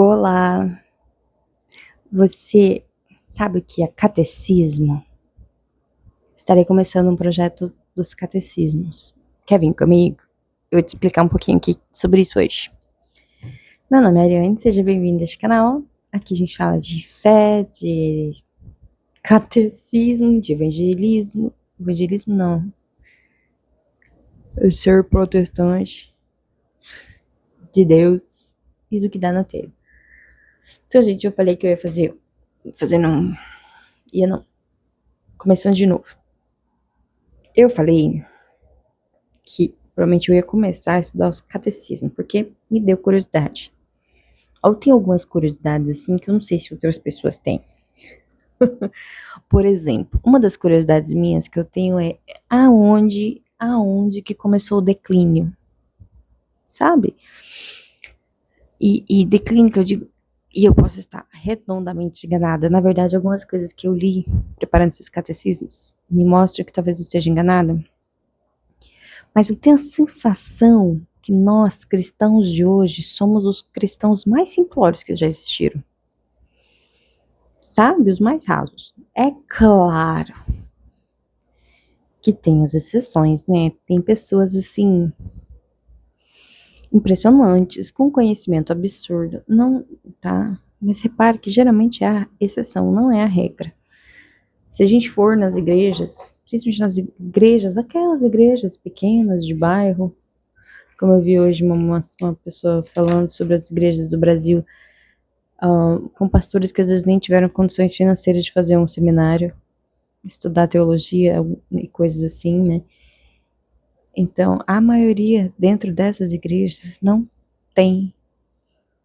Olá, você sabe o que é catecismo? Estarei começando um projeto dos catecismos. Quer vir comigo? Eu vou te explicar um pouquinho aqui sobre isso hoje. Meu nome é Ariane, seja bem-vindo a este canal. Aqui a gente fala de fé, de catecismo, de evangelismo. Evangelismo não. Eu ser protestante, de Deus e do que dá na telha. Então, gente, eu falei que eu ia fazer não, ia não. Começando de novo. Eu falei que provavelmente eu ia começar a estudar os catecismos, porque me deu curiosidade. Ou tem algumas curiosidades assim que eu não sei se outras pessoas têm. Por exemplo, uma das curiosidades minhas que eu tenho é aonde que começou o declínio, sabe? E declínio que eu digo, e eu posso estar redondamente enganada. Na verdade, algumas coisas que eu li preparando esses catecismos me mostram que talvez eu esteja enganada. Mas eu tenho a sensação que nós, cristãos de hoje, somos os cristãos mais simplórios que já existiram. Sabe? Os mais rasos. É claro que tem as exceções, né? Tem pessoas assim impressionantes, com conhecimento absurdo. Não, tá? Mas repare que geralmente é a exceção, não é a regra. Se a gente for nas igrejas, principalmente nas igrejas, aquelas igrejas pequenas de bairro, como eu vi hoje uma pessoa falando sobre as igrejas do Brasil, com pastores que às vezes nem tiveram condições financeiras de fazer um seminário, estudar teologia e coisas assim, né? Então, a maioria dentro dessas igrejas não tem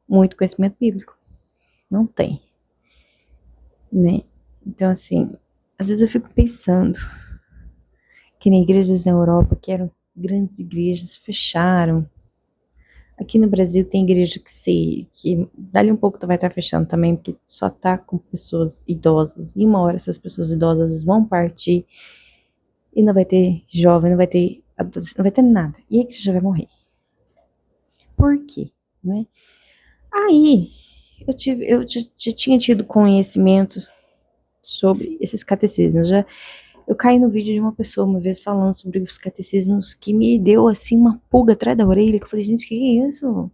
muito conhecimento bíblico. Não tem, né? Então, assim, às vezes eu fico pensando que nem igrejas na Europa, que eram grandes igrejas, fecharam. Aqui no Brasil tem igreja que dali um pouco vai estar fechando também, porque só tá com pessoas idosas. E uma hora essas pessoas idosas vão partir e não vai ter jovem, não vai ter adolescente, não vai ter nada. E a igreja vai morrer. Por quê? Né? Aí, eu já tinha tido conhecimento sobre esses catecismos. Eu caí no vídeo de uma pessoa uma vez falando sobre os catecismos que me deu assim uma pulga atrás da orelha, que eu falei, gente, que é isso?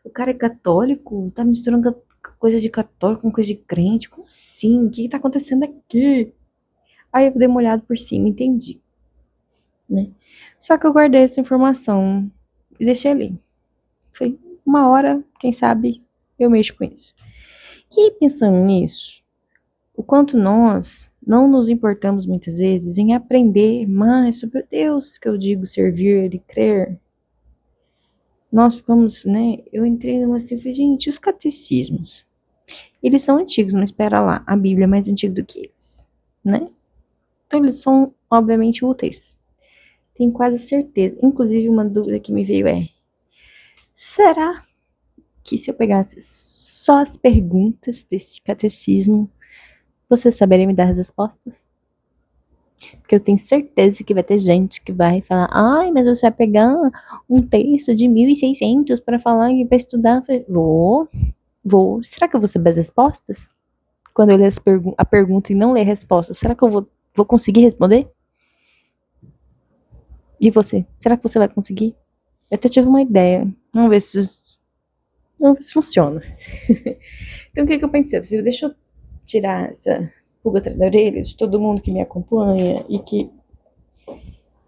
O cara é católico, tá misturando coisa de católico com coisa de crente, como assim? O que tá acontecendo aqui? Aí eu dei uma olhada por cima, entendi, né? Só que eu guardei essa informação e deixei ali. Foi uma hora, quem sabe, eu mexo com isso. E aí, pensando nisso, o quanto nós não nos importamos muitas vezes em aprender mais sobre Deus, que eu digo servir e crer. Nós ficamos, né? Eu entrei numa assim, falei, gente, os catecismos, eles são antigos, mas espera lá, a Bíblia é mais antiga do que eles, né? Então eles são, obviamente, úteis. Tenho quase certeza. Inclusive, uma dúvida que me veio é, será que se eu pegasse só as perguntas desse catecismo, você saberia me dar as respostas? Porque eu tenho certeza que vai ter gente que vai falar, ai, mas você vai pegar um texto de 1600 para falar e para estudar. Vou. Será que eu vou saber as respostas? Quando eu ler a pergunta e não ler a resposta, será que eu vou conseguir responder? E você? Será que você vai conseguir? Eu até tive uma ideia. Vamos ver se funciona. Então, o que eu pensei? Deixa eu tirar essa pulga atrás da orelha de todo mundo que me acompanha e que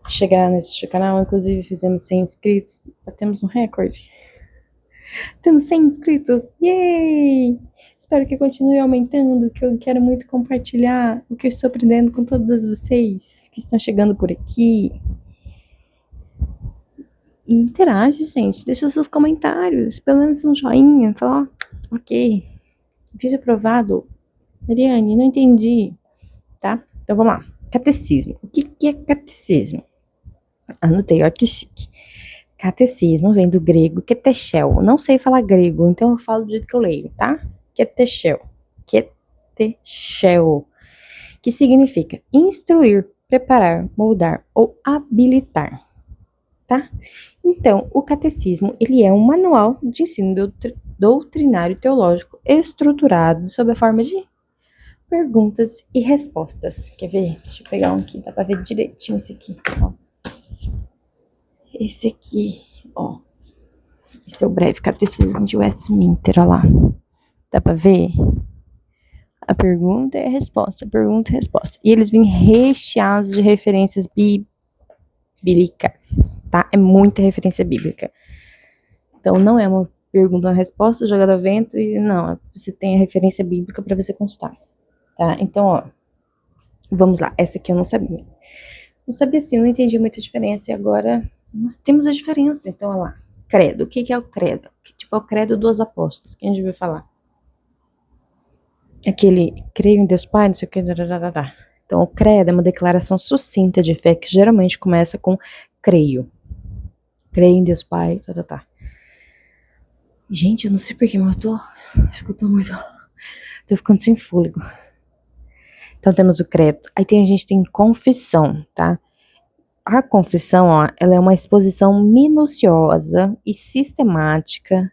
chegar nesse canal. Inclusive, fizemos 100 inscritos. Batemos um recorde. Temos 100 inscritos. Yay! Espero que continue aumentando, que eu quero muito compartilhar o que eu estou aprendendo com todos vocês que estão chegando por aqui. E interage, gente. Deixa seus comentários. Pelo menos um joinha. Fala, ó, ok. Vídeo aprovado. Mariane, não entendi. Tá? Então vamos lá. Catecismo. O que é catecismo? Anotei, ó que chique. Catecismo vem do grego ketechel. Não sei falar grego, então eu falo do jeito que eu leio, tá? Ketechel. Ketechel. Que significa instruir, preparar, moldar ou habilitar, tá? Então, o catecismo, ele é um manual de ensino doutrinário teológico estruturado sob a forma de perguntas e respostas. Quer ver? Deixa eu pegar um aqui, dá pra ver direitinho esse aqui, ó. Esse aqui, ó. Esse é o breve catecismo de Westminster, ó lá. Dá pra ver? A pergunta e a resposta, pergunta e resposta. E eles vêm recheados de referências bíblicas, tá? É muita referência bíblica. Então, não é uma pergunta, uma resposta jogada ao vento, e não, você tem a referência bíblica para você constar, tá? Então, ó, vamos lá, essa aqui eu não sabia. Não sabia sim, não entendi muita diferença, e agora nós temos a diferença. Então, ó lá, credo. O que é o credo? Tipo, é o credo dos apóstolos, que a gente vai falar. Aquele, creio em Deus Pai, não sei o que, Então, o credo é uma declaração sucinta de fé que geralmente começa com creio. Creio em Deus Pai, Gente, eu não sei porquê, mas acho que eu tô ficando sem fôlego. Então, temos o credo. Aí a gente tem confissão, tá? A confissão, ó, ela é uma exposição minuciosa e sistemática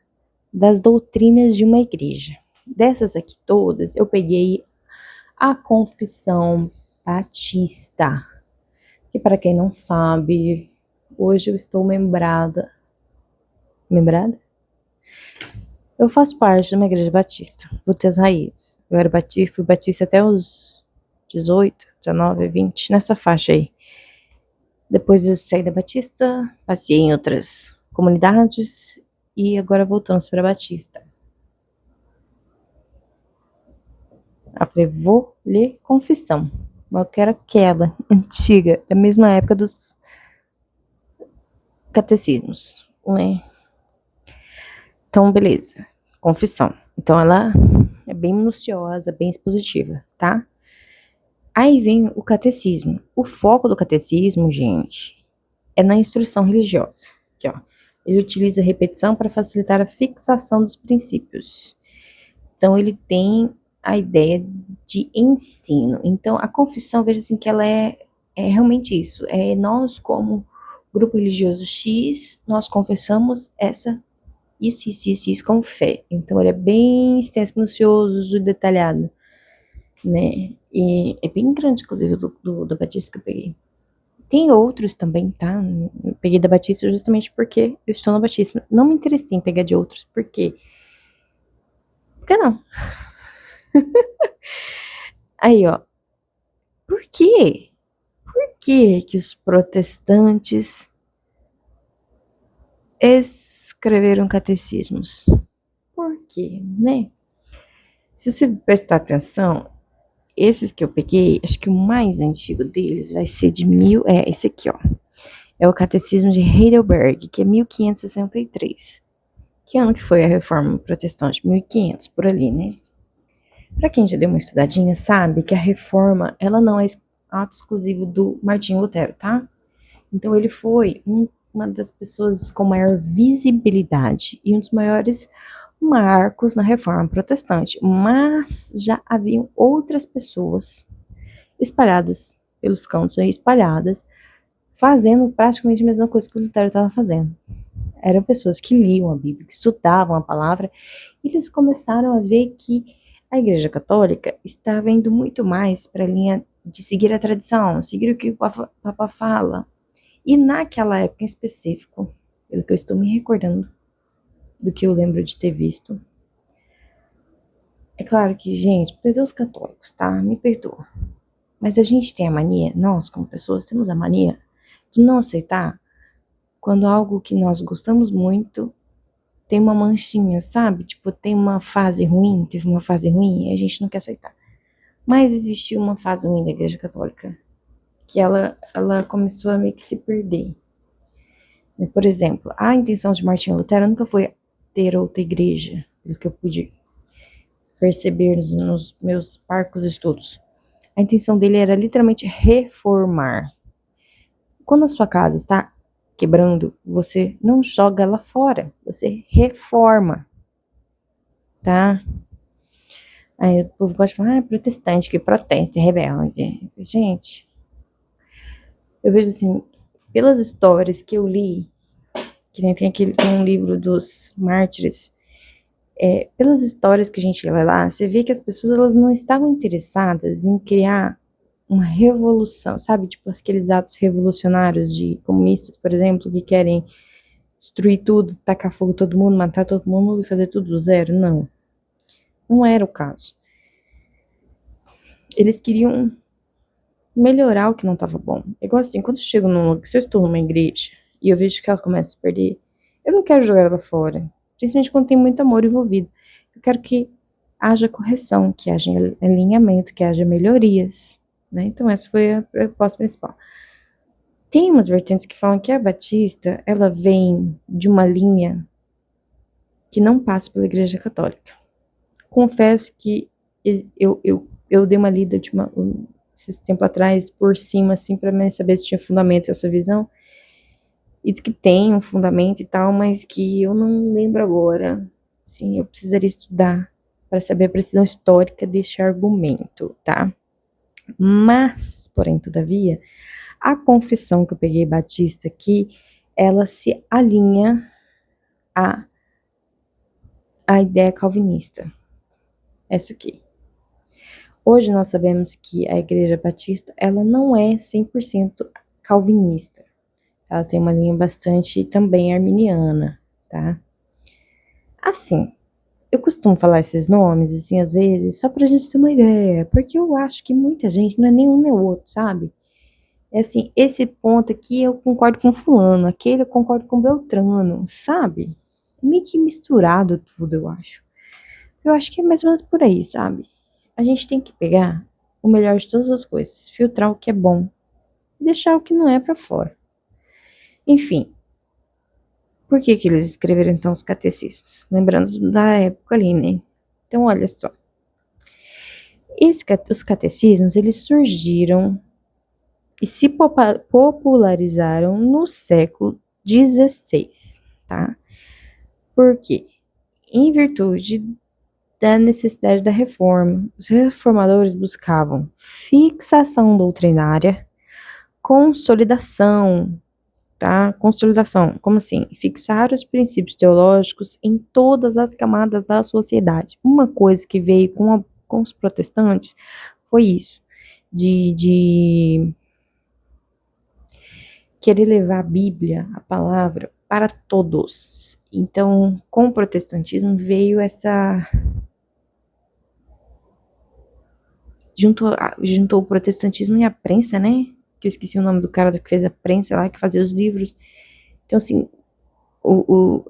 das doutrinas de uma igreja. Dessas aqui todas, eu peguei a confissão batista, que para quem não sabe, hoje eu estou membrada? Eu faço parte de uma igreja batista, vou ter as raízes. Eu era batista, fui batista até os 18, 19, 20, nessa faixa aí. Depois eu saí da Batista, passei em outras comunidades e agora voltamos para a Batista. Eu falei, vou ler confissão. Eu quero aquela antiga, da mesma época dos catecismos, né? Então, beleza. Confissão. Então, ela é bem minuciosa, bem expositiva, tá? Aí vem o catecismo. O foco do catecismo, gente, é na instrução religiosa. Aqui, ó. Ele utiliza a repetição para facilitar a fixação dos princípios. Então, ele tem a ideia de ensino. Então, a confissão, veja assim, que ela é realmente isso. É nós, como grupo religioso X, nós confessamos isso com fé. Então, ele é bem extenso, minucioso, detalhado, né? E é bem grande, inclusive, do Batista que eu peguei. Tem outros também, tá? Eu peguei da Batista justamente porque eu estou na Batista. Não me interessei em pegar de outros, por quê? Porque não. Aí, ó. Por quê? Por que que os protestantes escreveram catecismos? Por quê, né? Se você prestar atenção, esses que eu peguei, acho que o mais antigo deles vai ser esse aqui, ó. É o Catecismo de Heidelberg, que é 1563. Que ano que foi a Reforma Protestante? 1500, por ali, né? Para quem já deu uma estudadinha, sabe que a Reforma, ela não é ato exclusivo do Martinho Lutero, tá? Então ele foi uma das pessoas com maior visibilidade e um dos maiores marcos na Reforma Protestante, mas já haviam outras pessoas espalhadas pelos cantos aí, espalhadas, fazendo praticamente a mesma coisa que o Lutero estava fazendo. Eram pessoas que liam a Bíblia, que estudavam a palavra, e eles começaram a ver que a Igreja Católica estava indo muito mais para a linha de seguir a tradição, seguir o que o Papa fala. E naquela época em específico, pelo que eu estou me recordando, do que eu lembro de ter visto, é claro que, gente, perdoa os católicos, tá? Me perdoa. Mas a gente tem a mania, nós como pessoas temos a mania de não aceitar quando algo que nós gostamos muito tem uma manchinha, sabe? Tipo, tem uma fase ruim, teve uma fase ruim e a gente não quer aceitar. Mas existiu uma fase ruim da Igreja Católica, que ela começou a meio que se perder. Por exemplo, a intenção de Martinho Lutero nunca foi ter outra igreja, pelo que eu pude perceber nos meus parcos estudos. A intenção dele era literalmente reformar. Quando a sua casa está quebrando, você não joga ela fora, você reforma, tá? Aí o povo gosta de falar, protestante, que protesta, é rebelde. Gente, eu vejo assim, pelas histórias que eu li, que nem tem um livro dos mártires, Pelas histórias que a gente lê lá, você vê que as pessoas elas não estavam interessadas em criar uma revolução, sabe? Tipo aqueles atos revolucionários de comunistas, por exemplo, que querem destruir tudo, tacar fogo em todo mundo, matar todo mundo e fazer tudo do zero. Não, não era o caso. Eles queriam melhorar o que não estava bom. Igual assim, quando eu chego se eu estou numa igreja e eu vejo que ela começa a se perder, eu não quero jogar ela fora, principalmente quando tem muito amor envolvido. Eu quero que haja correção, que haja alinhamento, que haja melhorias, né? Então essa foi a proposta principal. Tem umas vertentes que falam que a Batista, ela vem de uma linha que não passa pela Igreja Católica. Confesso que eu dei uma lida esses tempo atrás, por cima, assim, pra mim saber se tinha fundamento essa visão. E diz que tem um fundamento e tal, mas que eu não lembro agora. Sim, eu precisaria estudar para saber a precisão histórica deste argumento, tá? Mas, porém, todavia, a confissão que eu peguei Batista aqui, ela se alinha à ideia calvinista. Essa aqui. Hoje nós sabemos que a Igreja Batista, ela não é 100% calvinista. Ela tem uma linha bastante também arminiana, tá? Assim, eu costumo falar esses nomes, assim, às vezes, só pra gente ter uma ideia, porque eu acho que muita gente não é nem um nem outro, sabe? É assim, esse ponto aqui eu concordo com fulano, aquele eu concordo com Beltrano, sabe? Meio que misturado tudo, eu acho. Eu acho que é mais ou menos por aí, sabe? A gente tem que pegar o melhor de todas as coisas, filtrar o que é bom e deixar o que não é pra fora. Enfim, por que que eles escreveram então os catecismos? Lembrando da época ali, né? Então, olha só. Os catecismos, eles surgiram e se popularizaram no século XVI, tá? Por quê? Em virtude da necessidade da reforma, os reformadores buscavam fixação doutrinária, consolidação, tá? Consolidação, como assim? Fixar os princípios teológicos em todas as camadas da sociedade. Uma coisa que veio com os protestantes foi isso, de querer levar a Bíblia, a palavra, para todos. Então, com o protestantismo veio essa... Juntou o protestantismo e a prensa, né? Que eu esqueci o nome do cara que fez a prensa lá, que fazia os livros. Então, assim,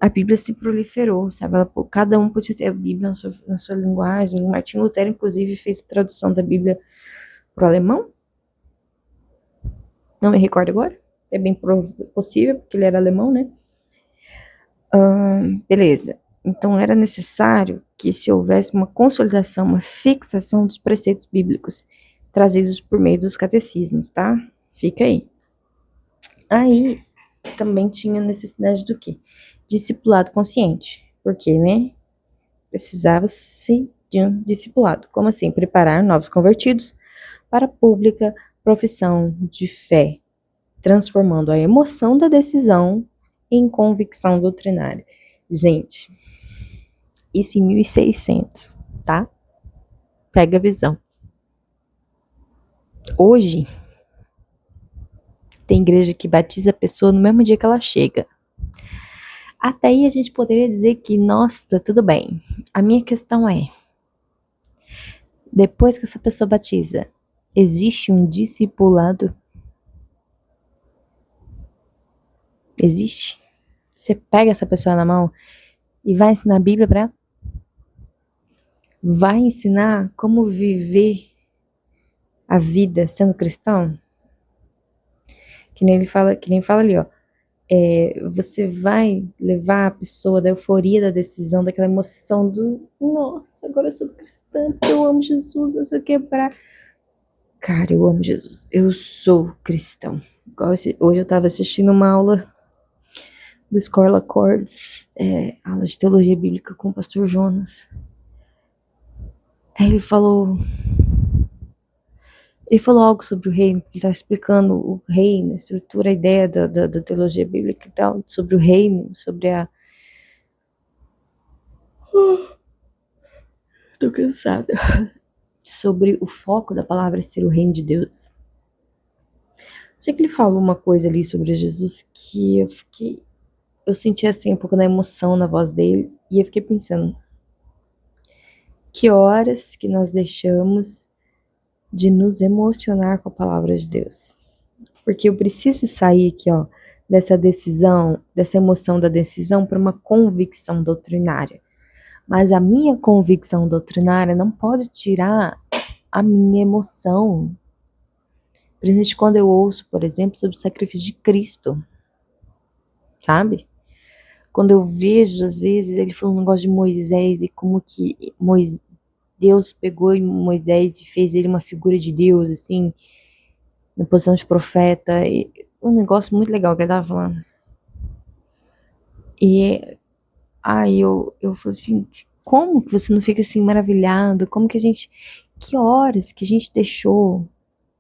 a Bíblia se proliferou, sabe? Cada um podia ter a Bíblia na sua linguagem. O Martinho Lutero, inclusive, fez a tradução da Bíblia para o alemão. Não me recordo agora. É bem possível, porque ele era alemão, né? Beleza. Então, era necessário que se houvesse uma consolidação, uma fixação dos preceitos bíblicos trazidos por meio dos catecismos, tá? Fica aí. Aí, também tinha necessidade do quê? Discipulado consciente. Porque, né? Precisava-se de um discipulado. Como assim? Preparar novos convertidos para a pública profissão de fé, transformando a emoção da decisão em convicção doutrinária. Gente, isso em 1600, tá? Pega a visão. Hoje, tem igreja que batiza a pessoa no mesmo dia que ela chega. Até aí a gente poderia dizer que, nossa, tudo bem. A minha questão é, depois que essa pessoa batiza, existe um discipulado? Existe? Você pega essa pessoa na mão e vai ensinar a Bíblia para ela? Vai ensinar como viver a vida sendo cristão? Que nem fala ali, ó. Você vai levar a pessoa da euforia da decisão, daquela emoção do nossa, agora eu sou cristã, eu amo Jesus, eu sou quebrar. Cara, eu amo Jesus, eu sou cristão. Hoje eu tava assistindo uma aula do Scorla Cords, aula de teologia bíblica com o pastor Jonas. Aí ele falou algo sobre o reino, ele estava explicando o reino, a estrutura, a ideia da teologia bíblica e tal, sobre o reino, sobre tô cansada. Sobre o foco da palavra ser o reino de Deus. Sei que ele falou uma coisa ali sobre Jesus que eu senti assim um pouco da emoção na voz dele e eu fiquei pensando, que horas que nós deixamos de nos emocionar com a palavra de Deus? Porque eu preciso sair aqui, ó, dessa decisão, dessa emoção da decisão para uma convicção doutrinária. Mas a minha convicção doutrinária não pode tirar a minha emoção. Principalmente quando eu ouço, por exemplo, sobre o sacrifício de Cristo, sabe? Quando eu vejo, às vezes, ele falando um negócio de Moisés e como que Deus pegou Moisés e fez ele uma figura de Deus, assim, na posição de profeta. E um negócio muito legal que ele tava falando. E aí eu falei assim, como que você não fica assim maravilhado? Como que que horas que a gente deixou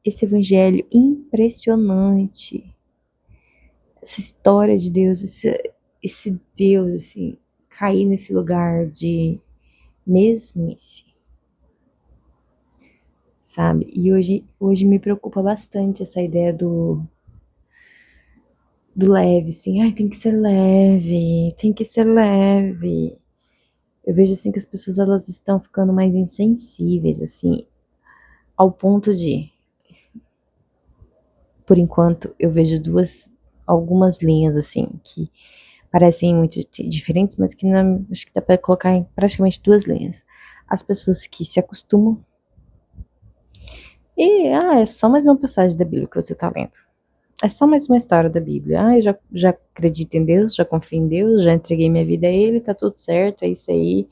esse evangelho impressionante, essa história de Deus, esse Deus, assim, cair nesse lugar de mesmice, sabe? E hoje me preocupa bastante essa ideia do leve, assim, ai, tem que ser leve, tem que ser leve. Eu vejo, assim, que as pessoas, elas estão ficando mais insensíveis, assim, ao ponto de, por enquanto, eu vejo algumas linhas, assim, que parecem muito diferentes, mas que acho que dá pra colocar em praticamente duas linhas. As pessoas que se acostumam e, é só mais uma passagem da Bíblia que você tá lendo. É só mais uma história da Bíblia. Eu já acredito em Deus, já confio em Deus, já entreguei minha vida a Ele, tá tudo certo, é isso aí.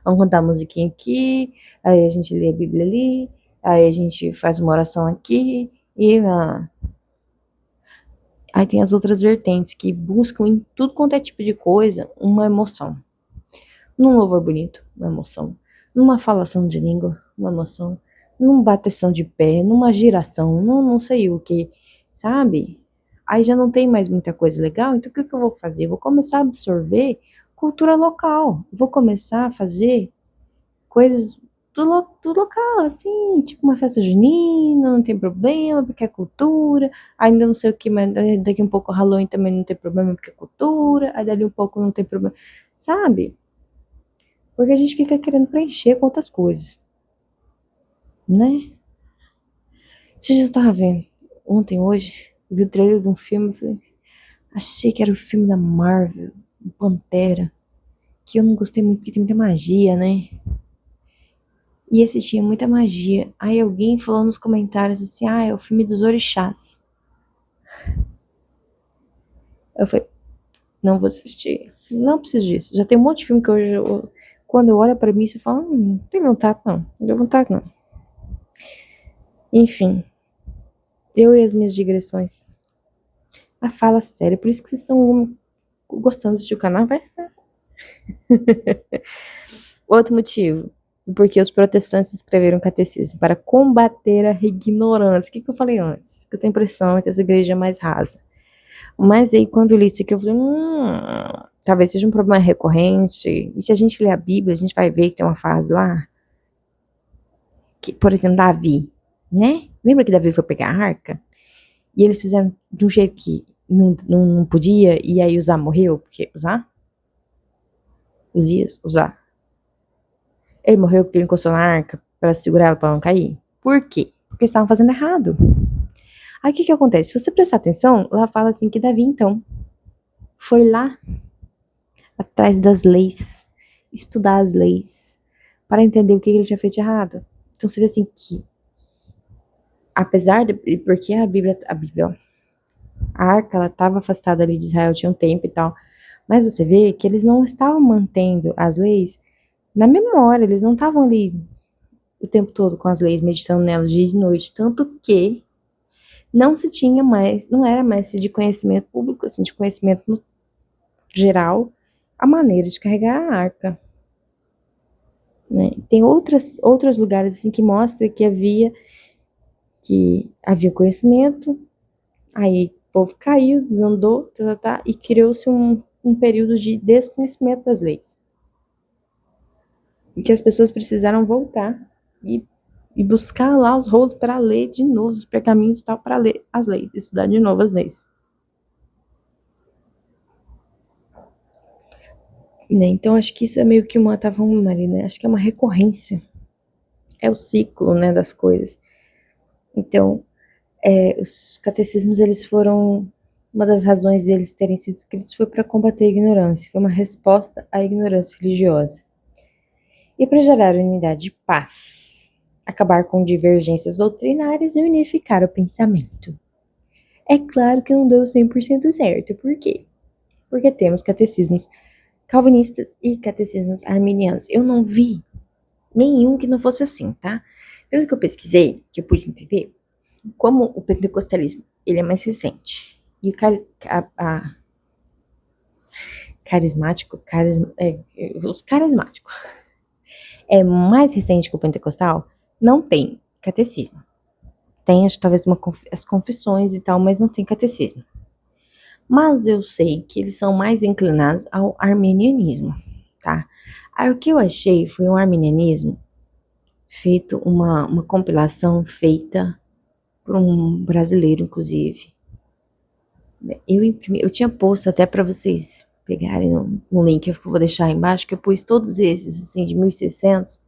Vamos cantar a musiquinha aqui, aí a gente lê a Bíblia ali, aí a gente faz uma oração aqui, e aí tem as outras vertentes que buscam em tudo quanto é tipo de coisa uma emoção. Num louvor bonito, uma emoção. Numa falação de língua, uma emoção. Numa bateção de pé, numa giração, não sei o que, sabe? Aí já não tem mais muita coisa legal, então o que eu vou fazer? Eu vou começar a absorver cultura local. Vou começar a fazer coisas do local, assim, tipo uma festa junina, não tem problema, porque é cultura. Ainda não sei o que, mas daqui um pouco o Halloween também não tem problema, porque é cultura. Aí dali um pouco não tem problema, sabe? Porque a gente fica querendo preencher com outras coisas, né? Você já estava vendo ontem, hoje, vi o trailer de um filme, falei, achei que era o filme da Marvel, o Pantera, que eu não gostei muito porque tem muita magia, né? E esse tinha muita magia. Aí alguém falou nos comentários assim, é o filme dos orixás. Eu falei, não vou assistir. Não preciso disso. Já tem um monte de filme que hoje, quando eu olho pra mim, você fala, não tem vontade não. Não deu vontade não. Enfim, eu e as minhas digressões. Fala sério, por isso que vocês estão gostando de assistir o canal, vai? Outro motivo, porque os protestantes escreveram catecismo para combater a ignorância. O que eu falei antes? Que eu tenho a impressão que essa igreja é mais rasa. Mas aí, quando eu li isso aqui, eu falei, talvez seja um problema recorrente. E se a gente ler a Bíblia, a gente vai ver que tem uma fase lá, que, por exemplo, Davi, né? Lembra que Davi foi pegar a arca? E eles fizeram de um jeito que não podia, e aí Uzá morreu, porque Uzias, Uzá. Ele morreu porque ele encostou na arca para segurar ela para não cair. Por quê? Porque eles estavam fazendo errado. Aí o que acontece? Se você prestar atenção, lá fala assim que Davi, então, foi lá atrás das leis, estudar as leis, para entender o que ele tinha feito de errado. Então você vê assim que, apesar de, porque a arca, ela estava afastada ali de Israel tinha um tempo e tal, mas você vê que eles não estavam mantendo as leis na memória, eles não estavam ali o tempo todo com as leis, meditando nelas dia e noite, tanto que não se tinha mais, não era mais de conhecimento público, assim, de conhecimento no geral, a maneira de carregar a arca. Né? Tem outros lugares assim que mostra que havia conhecimento, aí o povo caiu, desandou, e criou-se um período de desconhecimento das leis. que as pessoas precisaram voltar e buscar lá os rolos para ler de novo os pergaminhos e tal, para ler as leis, estudar de novo as leis. Né? Então, acho que isso é meio que uma, tava Maria, né? Acho que é uma recorrência. É o ciclo, né, das coisas. Então, os catecismos, eles foram, uma das razões deles terem sido escritos foi para combater a ignorância, foi uma resposta à ignorância religiosa. E para gerar unidade e paz, acabar com divergências doutrinárias e unificar o pensamento. É claro que não deu 100% certo, por quê? Porque temos catecismos calvinistas e catecismos arminianos. Eu não vi nenhum que não fosse assim, tá? Pelo que eu pesquisei, que eu pude entender, como o pentecostalismo ele é mais recente e o os carismáticos é mais recente que o pentecostal, não tem catecismo. Tem, acho, talvez as confissões e tal, mas não tem catecismo. Mas eu sei que eles são mais inclinados ao arminianismo, tá? Aí o que eu achei foi um arminianismo feito, uma compilação feita por um brasileiro, inclusive. Eu imprimi, eu tinha posto até para vocês pegarem no link que eu vou deixar aí embaixo, que eu pus todos esses, assim, de 1600.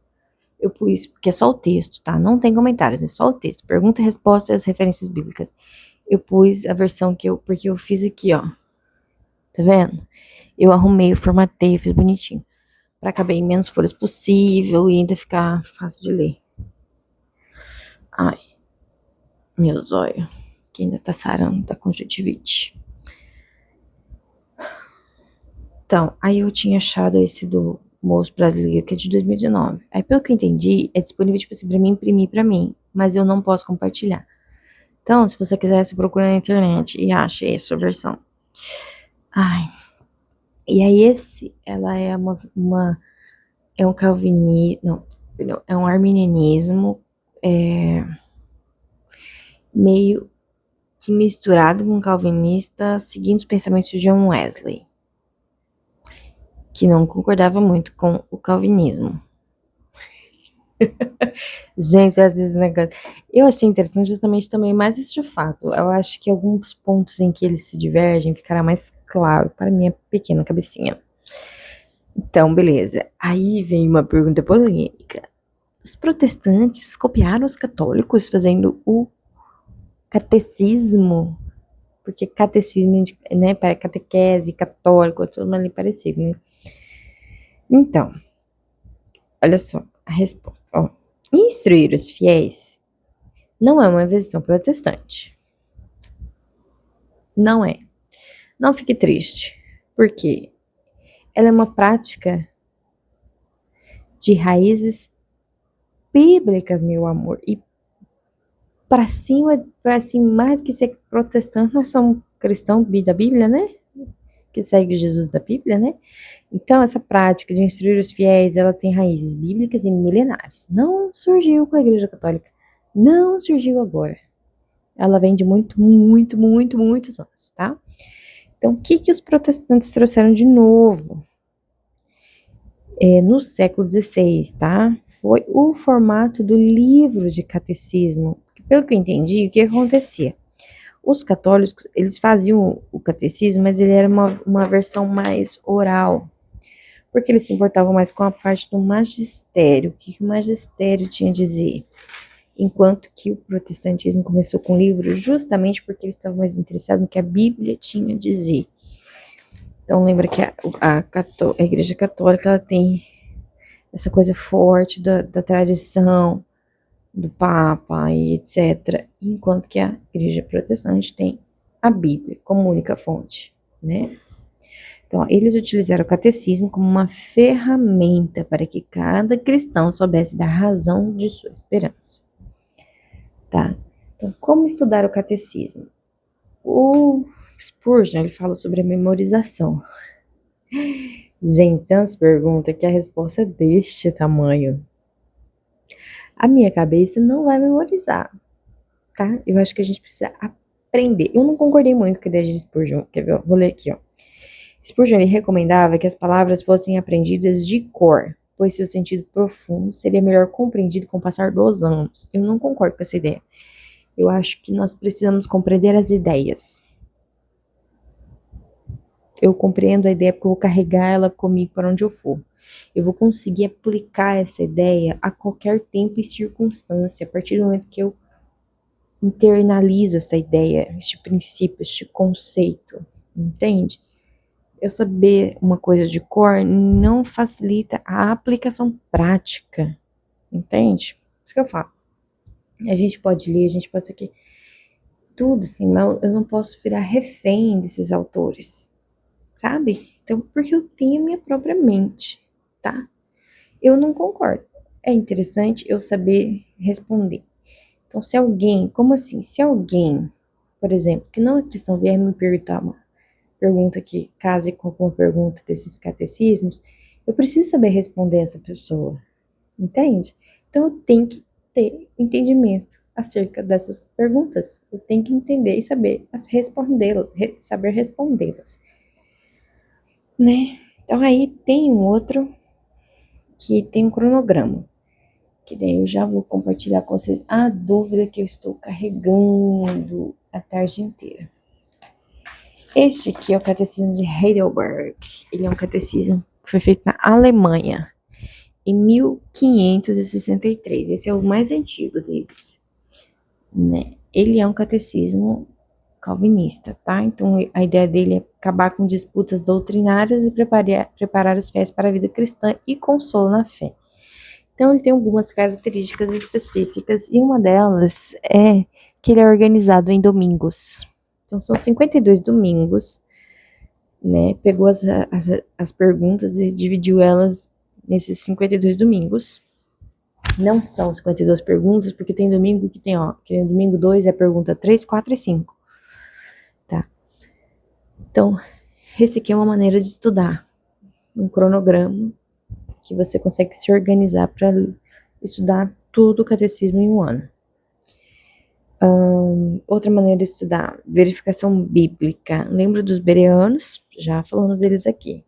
Eu pus, porque é só o texto, tá? Não tem comentários, é só o texto. Pergunta e resposta e as referências bíblicas. Eu pus a versão porque eu fiz aqui, ó. Tá vendo? Eu arrumei, eu formatei, eu fiz bonitinho. Pra caber em menos folhas possível e ainda ficar fácil de ler. Ai, meu zóio, que ainda tá sarando da conjuntivite. Então, aí eu tinha achado esse do moço brasileiro, que é de 2019. Aí, pelo que eu entendi, é disponível, tipo assim, pra mim imprimir pra mim, mas eu não posso compartilhar. Então, se você quiser, você procura na internet e acha essa versão. Ai. E aí, ela é é um calvinismo, não, é um arminianismo, meio que misturado com calvinista, seguindo os pensamentos de John Wesley, que não concordava muito com o calvinismo. Gente, às vezes, né, eu achei interessante justamente também mais esse fato. Eu acho que alguns pontos em que eles se divergem ficará mais claro para minha pequena cabecinha. Então, beleza. Aí vem uma pergunta polêmica. Os protestantes copiaram os católicos fazendo o catecismo? Porque catecismo, né, para catequese, católico, é tudo ali parecido, né? Então, olha só a resposta. Ó. Instruir os fiéis não é uma versão protestante. Não é. Não fique triste. Por quê? Ela é uma prática de raízes bíblicas, meu amor. E para cima, mais do que ser protestante, nós somos cristãos da Bíblia, né? Que segue Jesus da Bíblia, né? Então, essa prática de instruir os fiéis, ela tem raízes bíblicas e milenares. Não surgiu com a Igreja Católica. Não surgiu agora. Ela vem de muitos anos, tá? Então, o que os protestantes trouxeram de novo? No século XVI, tá? Foi o formato do livro de catecismo. Pelo que eu entendi, o que acontecia? Os católicos, eles faziam o catecismo, mas ele era uma versão mais oral, porque eles se importavam mais com a parte do magistério, o que o magistério tinha a dizer. Enquanto que o protestantismo começou com o livro justamente porque eles estavam mais interessados no que a Bíblia tinha a dizer. Então lembra que a Igreja Católica ela tem essa coisa forte da tradição, do Papa e etc. Enquanto que a Igreja Protestante tem a Bíblia como única fonte, né? Então, eles utilizaram o catecismo como uma ferramenta para que cada cristão soubesse da razão de sua esperança, tá? Então, como estudar o catecismo? O Spurgeon, ele fala sobre a memorização. Gente, tem umas perguntas que a resposta é deste tamanho. A minha cabeça não vai memorizar, tá? Eu acho que a gente precisa aprender. Eu não concordei muito com a ideia de Spurgeon, quer ver? Vou ler aqui, ó. Spurgeon ele recomendava que as palavras fossem aprendidas de cor, pois seu sentido profundo seria melhor compreendido com o passar dos anos. Eu não concordo com essa ideia. Eu acho que nós precisamos compreender as ideias. Eu compreendo a ideia porque eu vou carregar ela comigo para onde eu for. Eu vou conseguir aplicar essa ideia a qualquer tempo e circunstância, a partir do momento que eu internalizo essa ideia, este princípio, este conceito, entende? Eu saber uma coisa de cor não facilita a aplicação prática, entende? Isso que eu falo. A gente pode ler, a gente pode isso aqui, tudo assim, mas eu não posso virar refém desses autores, sabe? Então, porque eu tenho a minha própria mente, tá? Eu não concordo. É interessante eu saber responder. Então, se alguém, como assim? Se alguém, por exemplo, que não é cristão, vier me perguntar uma pergunta que case com alguma pergunta desses catecismos, eu preciso saber responder essa pessoa, entende? Então, eu tenho que ter entendimento acerca dessas perguntas. Eu tenho que entender e saber saber respondê-las, né? Então, aí tem um outro que tem um cronograma, que daí eu já vou compartilhar com vocês a dúvida que eu estou carregando a tarde inteira. Este aqui é o Catecismo de Heidelberg. Ele é um catecismo que foi feito na Alemanha, em 1563. Esse é o mais antigo deles, né? Ele é um catecismo calvinista, tá? Então, a ideia dele é acabar com disputas doutrinárias e preparar os fiéis para a vida cristã e consolo na fé. Então, ele tem algumas características específicas, e uma delas é que ele é organizado em domingos. Então, são 52 domingos, né? Pegou as perguntas e dividiu elas nesses 52 domingos. Não são 52 perguntas, porque tem domingo que tem, ó, que no domingo 2 é pergunta 3, 4 e 5, tá? Então, esse aqui é uma maneira de estudar, um cronograma que você consegue se organizar para estudar tudo o catecismo em um ano. Outra maneira de estudar, verificação bíblica. Lembra dos bereanos? Já falamos deles aqui.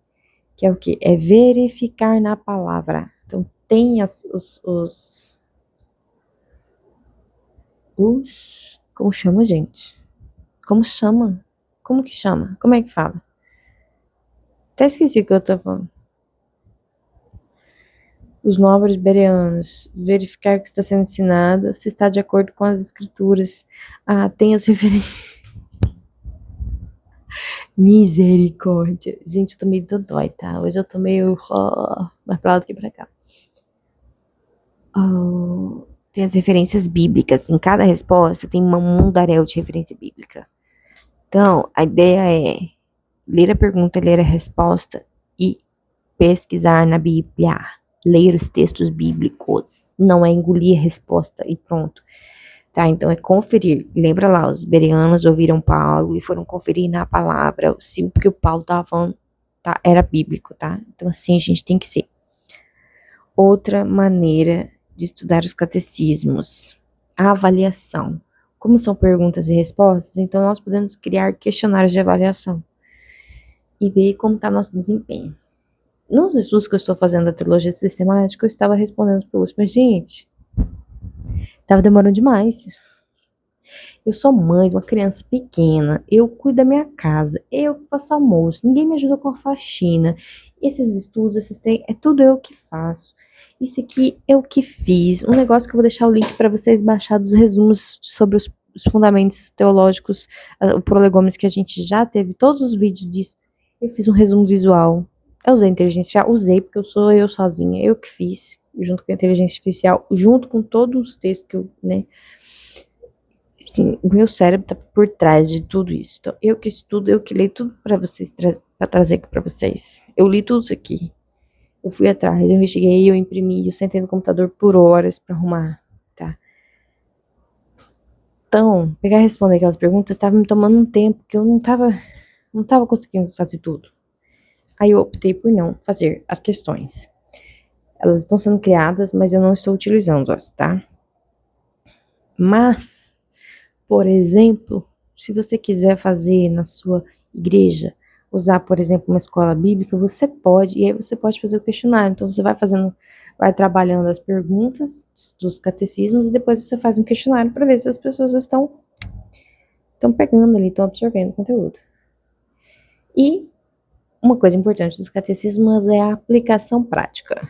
Que é o quê? É verificar na palavra. Então, tem como chama, gente? Como chama? Como que chama? Como é que fala? Até esqueci o que eu tô falando. Os nobres bereanos, verificar o que está sendo ensinado, se está de acordo com as escrituras. Ah, tem as referências. Misericórdia. Gente, eu tô meio dodói, tá? Hoje eu tô meio mais pra lá do que pra cá. Tem as referências bíblicas. Em cada resposta tem um mundaréu de referência bíblica. Então, a ideia é ler a pergunta, ler a resposta e pesquisar na Bíblia. Ler os textos bíblicos. Não é engolir a resposta e pronto. Tá? Então, é conferir. Lembra lá, os bereanos ouviram Paulo e foram conferir na palavra se o que o Paulo estava falando era bíblico, tá? Então, assim a gente tem que ser. Outra maneira de estudar os catecismos, a avaliação. Como são perguntas e respostas, então nós podemos criar questionários de avaliação e ver como está nosso desempenho. Nos estudos que eu estou fazendo da teologia sistemática, eu estava respondendo as perguntas, mas gente, estava demorando demais. Eu sou mãe de uma criança pequena, eu cuido da minha casa, eu faço almoço, ninguém me ajuda com a faxina. Esses estudos, é tudo eu que faço. Isso aqui é o que fiz. Um negócio que eu vou deixar o link para vocês baixar dos resumos sobre os fundamentos teológicos, o prolegômenos que a gente já teve, todos os vídeos disso. Eu fiz um resumo visual. Eu usei a inteligência artificial, usei porque eu sou eu sozinha, eu que fiz, junto com a inteligência artificial, junto com todos os textos que eu, né, sim, o meu cérebro tá por trás de tudo isso. Então, eu que estudo, eu que leio tudo para vocês, para trazer aqui para vocês. Eu li tudo isso aqui. Eu fui atrás, eu investiguei, eu imprimi, eu sentei no computador por horas para arrumar, tá? Então, pegar e responder aquelas perguntas estava me tomando um tempo que eu não tava conseguindo fazer tudo. Aí eu optei por não fazer as questões. Elas estão sendo criadas, mas eu não estou utilizando-as, tá? Mas, por exemplo, se você quiser fazer na sua igreja usar, por exemplo, uma escola bíblica, você pode, e aí você pode fazer o questionário. Então, você vai fazendo, vai trabalhando as perguntas dos catecismos e depois você faz um questionário para ver se as pessoas estão pegando ali, estão absorvendo o conteúdo. E uma coisa importante dos catecismos é a aplicação prática.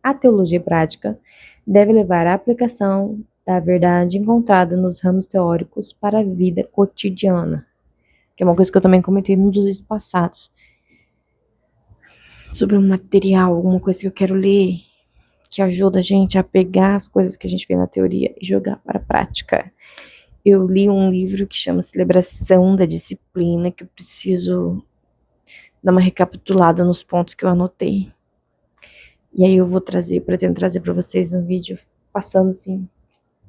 A teologia prática deve levar à aplicação da verdade encontrada nos ramos teóricos para a vida cotidiana, que é uma coisa que eu também comentei num dos vídeos passados, sobre um material, alguma coisa que eu quero ler, que ajuda a gente a pegar as coisas que a gente vê na teoria e jogar para a prática. Eu li um livro que chama Celebração da Disciplina, que eu preciso dar uma recapitulada nos pontos que eu anotei. E aí eu vou pretendo trazer para vocês um vídeo passando assim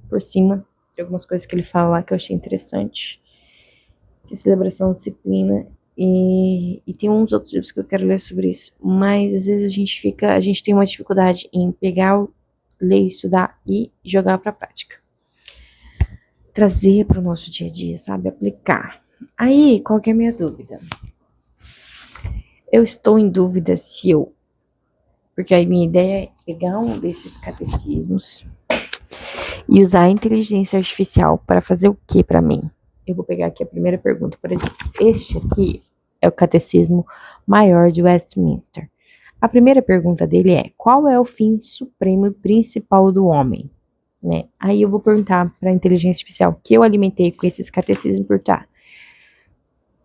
por cima de algumas coisas que ele fala lá que eu achei interessante. Que é Celebração da Disciplina. E tem uns outros livros que eu quero ler sobre isso. Mas às vezes a gente tem uma dificuldade em pegar, ler, estudar e jogar para a prática. Trazer para o nosso dia a dia, sabe? Aplicar. Aí, qual que é a minha dúvida? Eu estou em dúvida se eu... Porque a minha ideia é pegar um desses catecismos e usar a inteligência artificial para fazer o que para mim? Eu vou pegar aqui a primeira pergunta, por exemplo. Este aqui é o Catecismo Maior de Westminster. A primeira pergunta dele é: qual é o fim supremo e principal do homem? Né? Aí eu vou perguntar para a inteligência artificial que eu alimentei com esses catecismos por tá.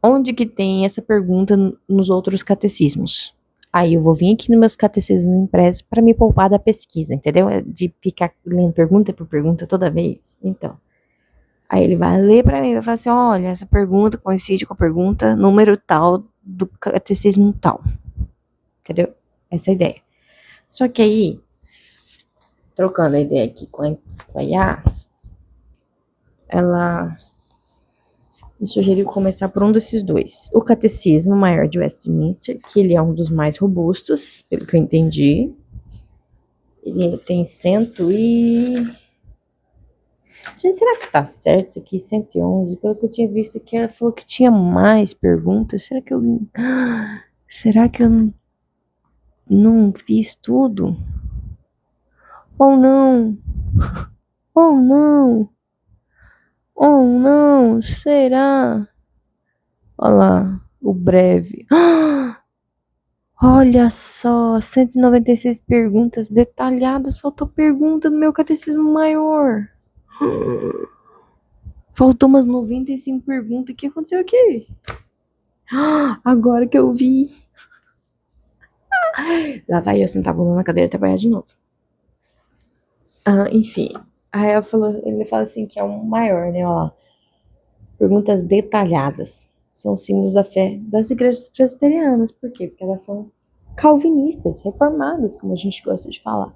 Onde que tem essa pergunta nos outros catecismos? Aí eu vou vir aqui nos meus catecismos impressos para me poupar da pesquisa, entendeu? De ficar lendo pergunta por pergunta toda vez. Então, aí ele vai ler para mim e vai falar assim: olha, essa pergunta coincide com a pergunta número tal do catecismo tal. Entendeu? Essa é a ideia. Só que aí, trocando a ideia aqui com a IA, ela me sugeriu começar por um desses dois. O Catecismo Maior de Westminster, que ele é um dos mais robustos, pelo que eu entendi. Ele tem 100 e... Gente, será que tá certo isso aqui? 111? Pelo que eu tinha visto aqui, ela falou que tinha mais perguntas. Será que eu... Será que eu não fiz tudo? Ou não? Ou não? Ou não? Será? Olha lá, o breve. Olha só, 196 perguntas detalhadas. Faltou pergunta no meu catecismo maior. Faltou umas 95 perguntas. O que aconteceu aqui? Agora que eu vi. Lá vai eu sentar a bunda na cadeira e trabalhar de novo. Enfim. Aí ele fala assim que é um maior, né? Ó, perguntas detalhadas. São símbolos da fé das igrejas presbiterianas. Por quê? Porque elas são calvinistas, reformadas, como a gente gosta de falar.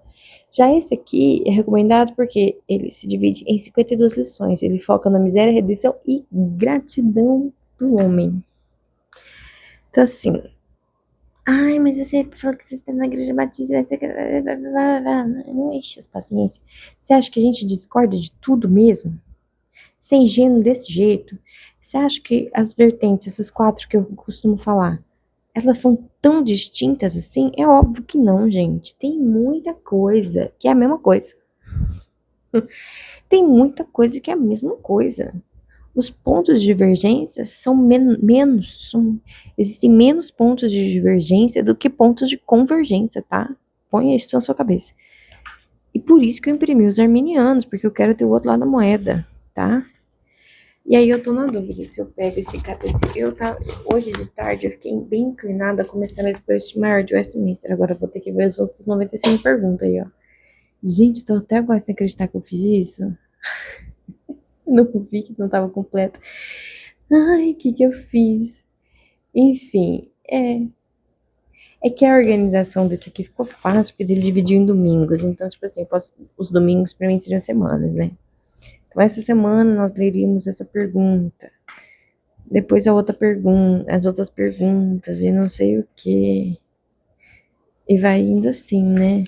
Já esse aqui é recomendado porque ele se divide em 52 lições. Ele foca na miséria, redenção e gratidão do homem. Então, assim... Ai, mas você falou que você está na igreja batista, vai ser... Não enche as paciências. Você acha que a gente discorda de tudo mesmo? Ser ingênuo desse jeito? Você acha que as vertentes, essas 4 que eu costumo falar, elas são tão distintas assim? É óbvio que não, gente. Tem muita coisa que é a mesma coisa. Tem muita coisa que é a mesma coisa. Os pontos de divergência são menos. Existem menos pontos de divergência do que pontos de convergência, tá? Põe isso na sua cabeça. E por isso que eu imprimi os arminianos, porque eu quero ter o outro lado da moeda, tá? E aí eu tô na dúvida se eu pego esse catecismo. Hoje de tarde eu fiquei bem inclinada a começar a ler esse maior de Westminster. Agora eu vou ter que ver as outras 95 perguntas aí, ó. Gente, tô até agora sem acreditar que eu fiz isso. Não vi que não tava completo. Ai, o que eu fiz? Enfim, é que a organização desse aqui ficou fácil, porque ele dividiu em domingos. Então, tipo assim, os domingos pra mim seriam semanas, né? Então, essa semana nós leríamos essa pergunta. Depois a outra pergunta, as outras perguntas e não sei o que. E vai indo assim, né?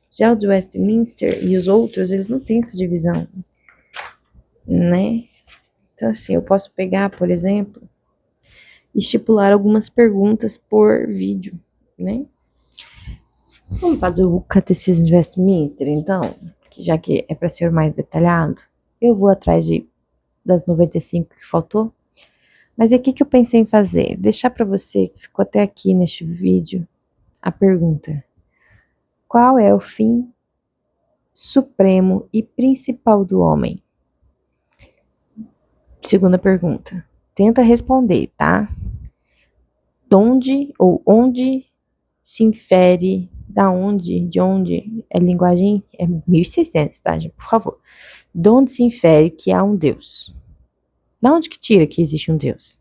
Já o de Westminster e os outros, eles não têm essa divisão, né? Então, assim, eu posso pegar, por exemplo, estipular algumas perguntas por vídeo, né? Vamos fazer o Catecismo de Westminster, então, já que é para ser mais detalhado. Eu vou atrás das 95 que faltou. Mas é o que eu pensei em fazer? Deixar para você que ficou até aqui neste vídeo a pergunta: qual é o fim supremo e principal do homem? Segunda pergunta. Tenta responder, tá? Onde se infere, de onde é linguagem, é 1600, tá, gente? Por favor. De onde se infere que há um Deus? Da onde que tira que existe um Deus?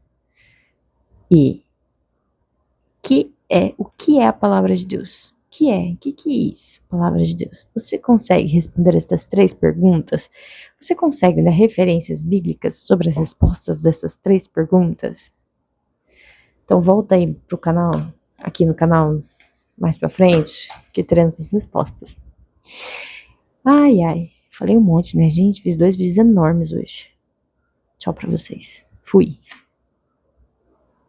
E o que é a palavra de Deus? O que é isso, palavra de Deus? Você consegue responder essas três perguntas? Você consegue dar referências bíblicas sobre as respostas dessas três perguntas? Então volta aí pro canal, aqui no canal mais pra frente, que teremos as respostas. Ai, falei um monte, né, gente? Fiz 2 vídeos enormes hoje. Tchau pra vocês. Fui.